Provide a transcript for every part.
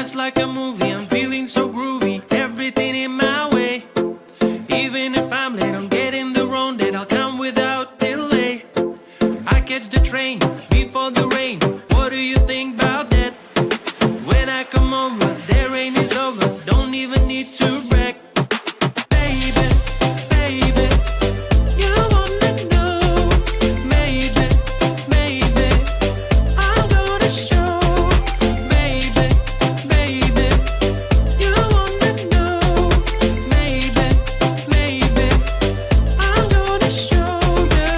just like a movie, I'm feeling so groovy, everything in my way. Even if I'm late, I'm getting the wrong date, I'll come without delay. I catch the train before the rain, what do you think about that? When I come over, the rain is over, don't even need to brag. Baby, baby, you wanna know. Maybe, maybe, I'm gonna show. Baby, baby, you wanna know. Maybe, maybe, I'm gonna show you.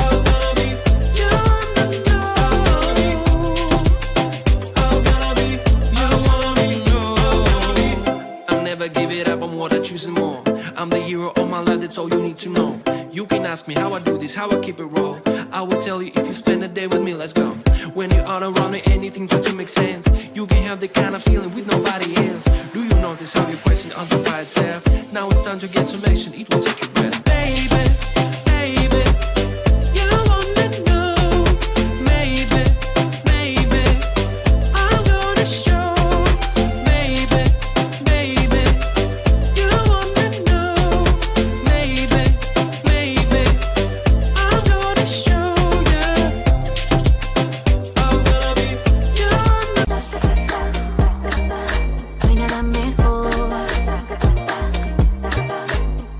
Oh, baby, you wanna know. Oh, baby, you wanna know. I'll never give it up, I'm what I choose and more. I'm the hero of my life, that's all you need to know. You can ask me how I do this, how I keep it raw. I will tell you if you spend a day with me, let's go. When you're all around me, anything starts to make sense. You can have the kind of feeling with nobody else. Do you notice how your question answers by itself? Now it's time to get some action, it will take your breath. Baby, baby, you wanna know. Maybe, maybe, I'm gonna show. Baby, baby, you wanna know. Maybe, maybe, I'm gonna show you. Oh, baby, you wanna. No hay nada mejor. No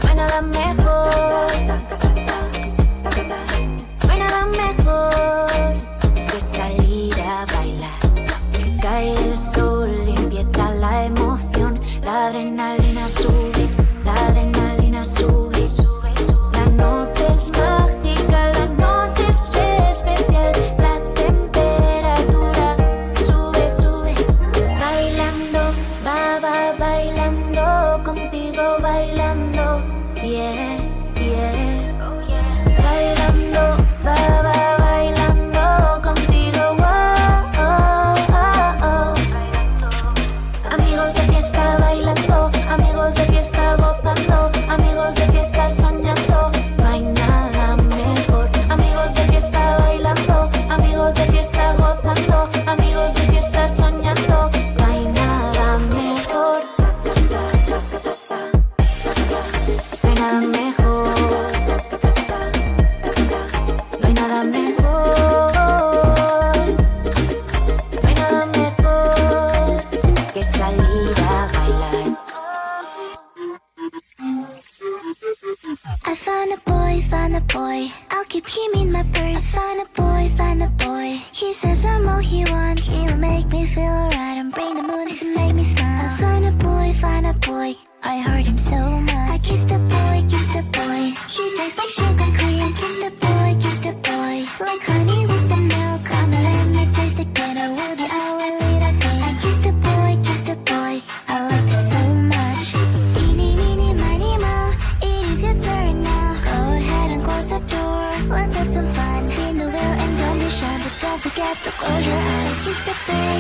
hay nada mejor. No hay nada mejor que salir a bailar. Que cae el sol y empieza la emoción. La adrenalina sube, la adrenalina sube. La noche es mágica, la noche es especial. La temperatura sube, sube. Bailando, va bailando, contigo bailando. Yeah, yeah. Bailando, va bailando, contigo. Oh, oh, oh. Amigos de fiesta bailando, amigos de fiesta gozando, amigos de fiesta soñando. No hay nada mejor. Amigos de fiesta bailando, amigos de fiesta gozando, amigos de fiesta soñando. No hay nada mejor. No hay nada mejor. No hay nada mejor. No hay nada mejor que salir a bailar. I found a boy, I'll keep him in my purse. Found a boy, he says I'm all he wants. He'll make me feel alright and bring the moon to make me smile. I found a boy, I heard him so much. I kissed a boy, he tastes like sugar cream. Kissed a boy, like honey with some milk. Come and let me taste it good, I will be our little game. I kissed a boy, I liked it so much. Eeny, meeny, miny, moe, it is your turn now. Go ahead and close the door, let's have some fun. Spin the wheel and don't be shy, but don't forget to close your eyes. Kissed a boy,